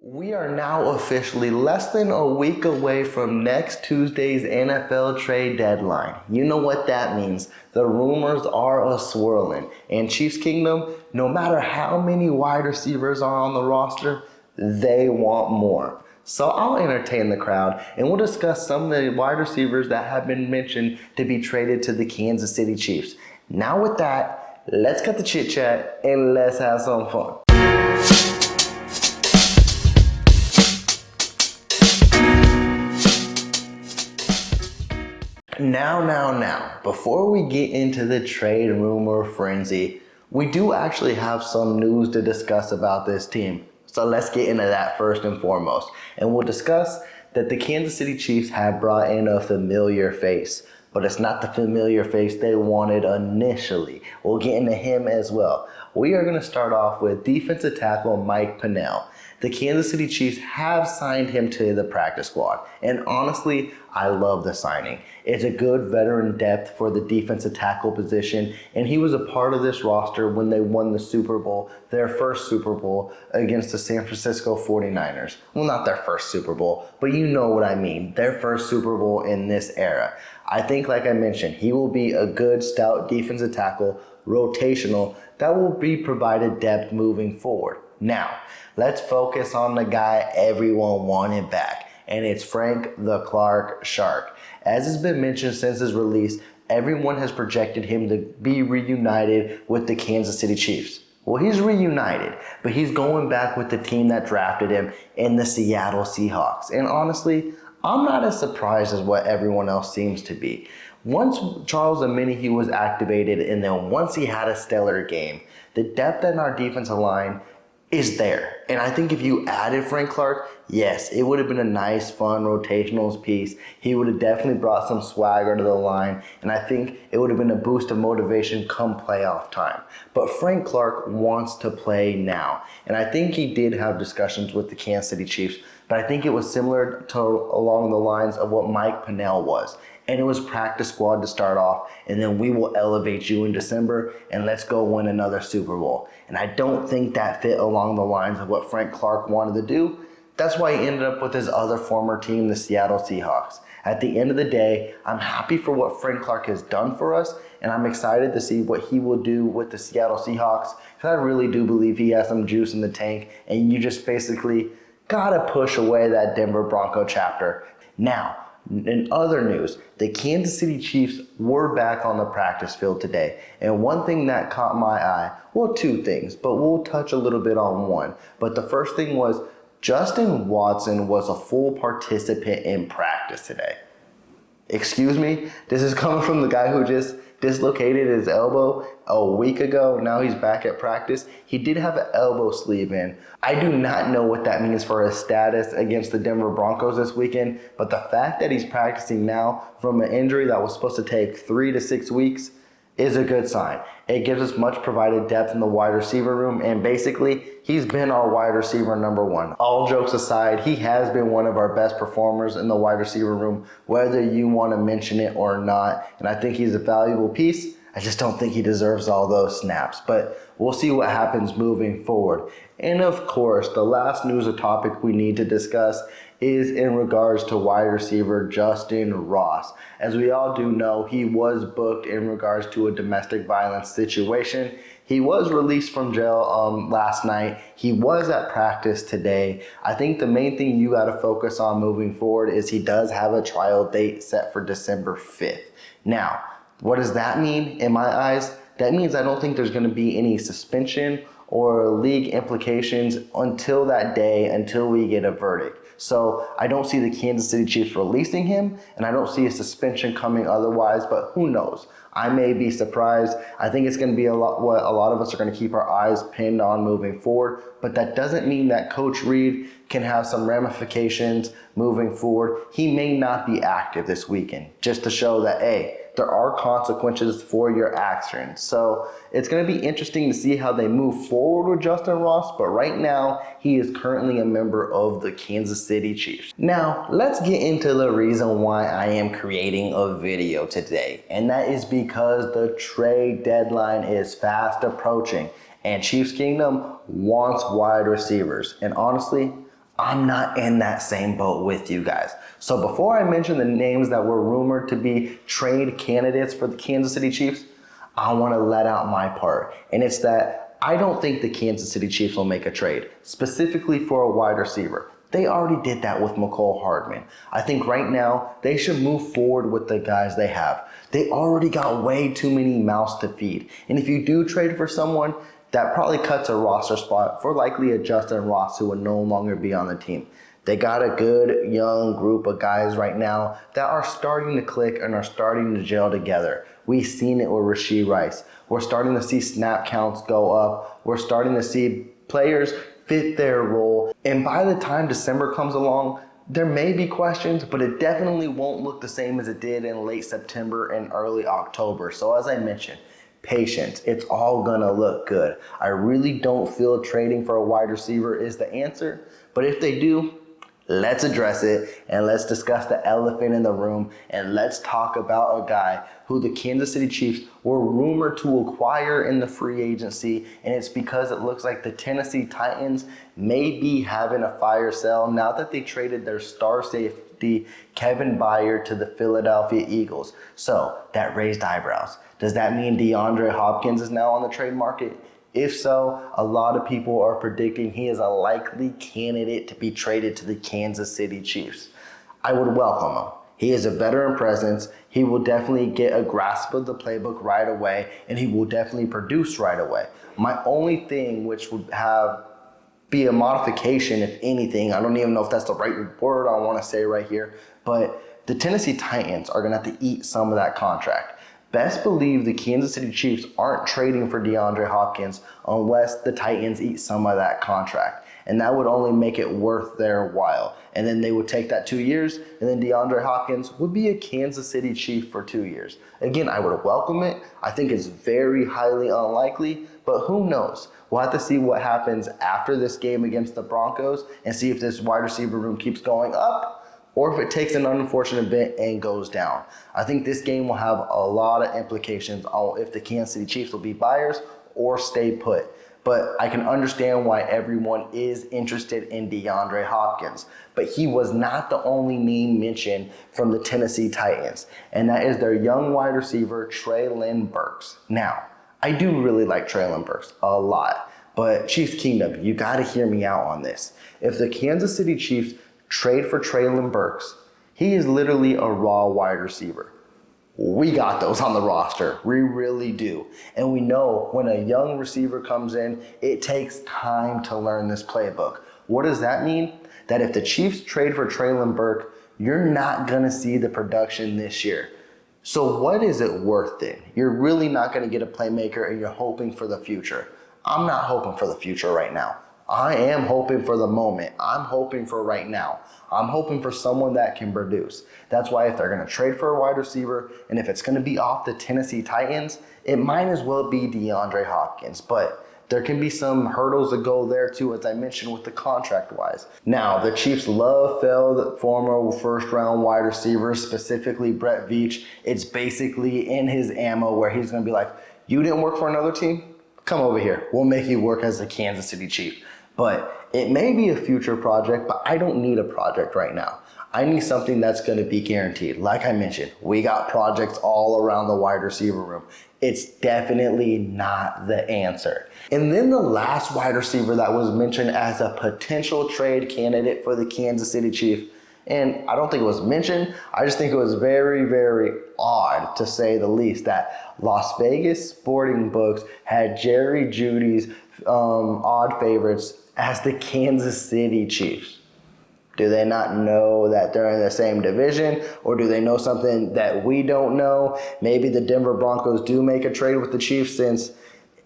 We are now officially less than a week away from next Tuesday's NFL trade deadline. You know what that means. The rumors are a-swirling. And Chiefs Kingdom, no matter how many wide receivers are on the roster, they want more. So I'll entertain the crowd and we'll discuss some of the wide receivers that have been mentioned to be traded to the Kansas City Chiefs. Now with that, let's cut the chit chat and let's have some fun. Now, before we get into the trade rumor frenzy, we do actually have some news to discuss about this team. So let's get into that first and foremost. And we'll discuss that the Kansas City Chiefs have brought in a familiar face, but it's not the familiar face they wanted initially. We'll get into him as well. We are going to start off with defensive tackle Mike Pennel. The Kansas City Chiefs have signed him to the practice squad, and honestly, I love the signing. It's a good veteran depth for the defensive tackle position, and he was a part of this roster when they won the Super Bowl, their first Super Bowl against the San Francisco 49ers. Well, not their first Super Bowl, but you know what I mean, their first Super Bowl in this era. I think, like I mentioned, he will be a good, stout defensive tackle, rotational, that will be provided depth moving forward. Now, let's focus on the guy everyone wanted back, and it's Frank the Clark Shark. As has been mentioned since his release, everyone has projected him to be reunited with the Kansas City Chiefs. Well, he's reunited, but he's going back with the team that drafted him in the Seattle Seahawks. And honestly, I'm not as surprised as what everyone else seems to be. Once Charles Omenihu was activated, and then once he had a stellar game, the depth in our defensive line is there. And I think if you added Frank Clark, yes, it would have been a nice, fun, rotational piece. He would have definitely brought some swagger to the line, and I think it would have been a boost of motivation come playoff time. But Frank Clark wants to play now, and I think he did have discussions with the Kansas City Chiefs, but I think it was similar to along the lines of what Mike Pennel was. And it was practice squad to start off, and then we will elevate you in December, and let's go win another Super Bowl. And I don't think that fit along the lines of what Frank Clark wanted to do. That's why he ended up with his other former team, the Seattle Seahawks. At the end of the day, I'm happy for what Frank Clark has done for us, and I'm excited to see what he will do with the Seattle Seahawks, because I really do believe he has some juice in the tank, and you just basically gotta push away that Denver Bronco chapter. Now, in other news, the Kansas City Chiefs were back on the practice field today. And one thing that caught my eye, well, two things, but we'll touch a little bit on one. But the first thing was Justin Watson was a full participant in practice today. Excuse me? This is coming from the guy who just dislocated his elbow a week ago. Now he's back at practice. He did have an elbow sleeve in. I do not know what that means for his status against the Denver Broncos this weekend, but the fact that he's practicing now from an injury that was supposed to take 3 to 6 weeks is a good sign. It gives us much provided depth in the wide receiver room, and basically, he's been our wide receiver number one. All jokes aside, he has been one of our best performers in the wide receiver room, whether you want to mention it or not, and I think he's a valuable piece. I just don't think he deserves all those snaps, but we'll see what happens moving forward. And of course, the last news topic we need to discuss is in regards to wide receiver Justin Ross. As we all do know, he was booked in regards to a domestic violence situation. He was released from jail last night. He was at practice today. I think the main thing you got to focus on moving forward is he does have a trial date set for December 5th. Now, what does that mean in my eyes? That means I don't think there's going to be any suspension or league implications until that day, until we get a verdict. So I don't see the Kansas City Chiefs releasing him, and I don't see a suspension coming otherwise, but who knows? I may be surprised. I think it's going to be what a lot of us are going to keep our eyes pinned on moving forward, but that doesn't mean that Coach Reed can have some ramifications moving forward. He may not be active this weekend, just to show that, hey, there are consequences for your actions. So it's going to be interesting to see how they move forward with Justin Ross, but right now he is currently a member of the Kansas City Chiefs. Now, let's get into the reason why I am creating a video today, and that is because the trade deadline is fast approaching, and Chiefs Kingdom wants wide receivers. And honestly, I'm not in that same boat with you guys. So before I mention the names that were rumored to be trade candidates for the Kansas City Chiefs, I want to let out my part. And it's that I don't think the Kansas City Chiefs will make a trade, specifically for a wide receiver. They already did that with McCole Hardman. I think right now they should move forward with the guys they have. They already got way too many mouths to feed. And if you do trade for someone, that probably cuts a roster spot for likely a Justin Ross who will no longer be on the team. They got a good young group of guys right now that are starting to click and are starting to gel together. We've seen it with Rashee Rice. We're starting to see snap counts go up. We're starting to see players fit their role. And by the time December comes along, there may be questions, but it definitely won't look the same as it did in late September and early October. So as I mentioned, patience. It's all gonna look good. I really don't feel trading for a wide receiver is the answer, but if they do, let's address it and let's discuss the elephant in the room and let's talk about a guy who the Kansas City Chiefs were rumored to acquire in the free agency, and it's because it looks like the Tennessee Titans may be having a fire sale now that they traded their star safety Kevin Byard to the Philadelphia Eagles. So that raised eyebrows. Does that mean DeAndre Hopkins is now on the trade market? If so, a lot of people are predicting he is a likely candidate to be traded to the Kansas City Chiefs. I would welcome him. He is a veteran presence. He will definitely get a grasp of the playbook right away, and he will definitely produce right away. My only thing, which would be a modification, if anything, I don't even know if that's the right word I want to say right here, but the Tennessee Titans are going to have to eat some of that contract. Best believe the Kansas City Chiefs aren't trading for DeAndre Hopkins unless the Titans eat some of that contract. And that would only make it worth their while. And then they would take that 2 years, and then DeAndre Hopkins would be a Kansas City Chief for 2 years. Again, I would welcome it. I think it's very highly unlikely, but who knows? We'll have to see what happens after this game against the Broncos and see if this wide receiver room keeps going up or if it takes an unfortunate event and goes down. I think this game will have a lot of implications on if the Kansas City Chiefs will be buyers or stay put. But I can understand why everyone is interested in DeAndre Hopkins. But he was not the only name mentioned from the Tennessee Titans, and that is their young wide receiver, Trey Burks. Now, I do really like Trey Burks a lot, but Chiefs Kingdom, you got to hear me out on this. If the Kansas City Chiefs trade for Trey Burks, he is literally a raw wide receiver. We got those on the roster. We really do. And we know when a young receiver comes in, it takes time to learn this playbook. What does that mean? That if the Chiefs trade for Trey Burks, you're not going to see the production this year. So what is it worth then? You're really not going to get a playmaker and you're hoping for the future. I'm not hoping for the future right now. I am hoping for the moment. I'm hoping for right now. I'm hoping for someone that can produce. That's why if they're going to trade for a wide receiver, and if it's going to be off the Tennessee Titans, it might as well be DeAndre Hopkins. But there can be some hurdles to go there too, as I mentioned, with the contract-wise. Now, the Chiefs love failed former first-round wide receivers, specifically Brett Veach. It's basically in his ammo where he's going to be like, you didn't work for another team? Come over here. We'll make you work as a Kansas City Chief. But it may be a future project, but I don't need a project right now. I need something that's going to be guaranteed. Like I mentioned, we got projects all around the wide receiver room. It's definitely not the answer. And then the last wide receiver that was mentioned as a potential trade candidate for the Kansas City Chiefs, and I don't think it was mentioned, I just think it was very, very odd, to say the least, that Las Vegas sporting books had Jeudy's odd favorites as the Kansas City Chiefs. Do they not know that they're in the same division, or do they know something that we don't know? Maybe the Denver Broncos do make a trade with the Chiefs since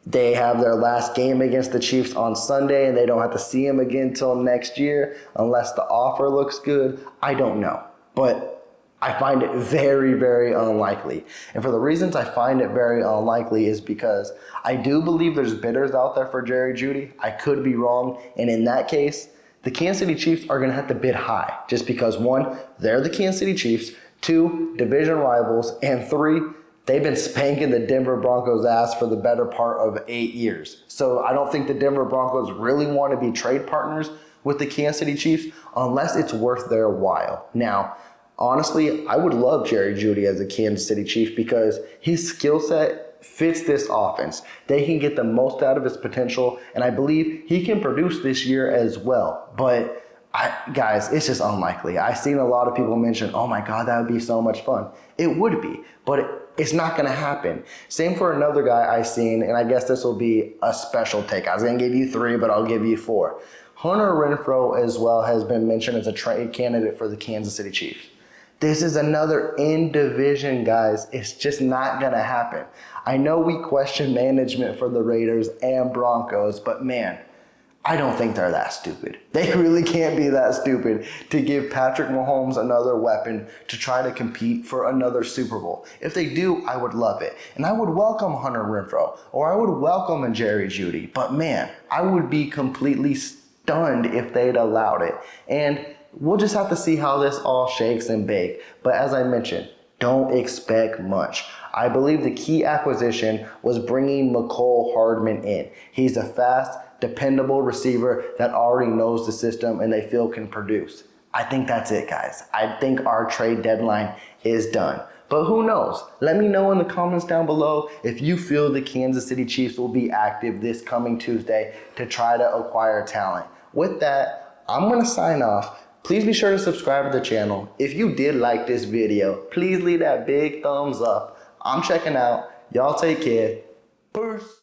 they have their last game against the Chiefs on Sunday and they don't have to see them again till next year unless the offer looks good. I don't know, but I find it very, very unlikely. And for the reasons I find it very unlikely is because I do believe there's bidders out there for Jerry Jeudy. I could be wrong. And in that case, the Kansas City Chiefs are going to have to bid high just because, one, they're the Kansas City Chiefs, two, division rivals, and three, they've been spanking the Denver Broncos' ass for the better part of 8 years. So I don't think the Denver Broncos really want to be trade partners with the Kansas City Chiefs unless it's worth their while. Now, honestly, I would love Jerry Jeudy as a Kansas City Chief because his skill set fits this offense. They can get the most out of his potential, and I believe he can produce this year as well. But guys, it's just unlikely. I've seen a lot of people mention, oh my God, that would be so much fun. It would be, but it's not going to happen. Same for another guy I've seen, and I guess this will be a special take. I was going to give you 3, but I'll give you 4. Hunter Renfro as well has been mentioned as a trade candidate for the Kansas City Chiefs. This is another in division, guys. It's just not going to happen. I know we question management for the Raiders and Broncos, but man, I don't think they're that stupid. They really can't be that stupid to give Patrick Mahomes another weapon to try to compete for another Super Bowl. If they do, I would love it. And I would welcome Hunter Renfro, or I would welcome a Jerry Jeudy. But man, I would be completely stunned if they'd allowed it. And we'll just have to see how this all shakes and bakes. But as I mentioned, don't expect much. I believe the key acquisition was bringing Mecole Hardman in. He's a fast, dependable receiver that already knows the system and they feel can produce. I think that's it, guys. I think our trade deadline is done. But who knows? Let me know in the comments down below if you feel the Kansas City Chiefs will be active this coming Tuesday to try to acquire talent. With that, I'm going to sign off. Please be sure to subscribe to the channel. If you did like this video, please leave that big thumbs up. I'm checking out. Y'all take care. Peace.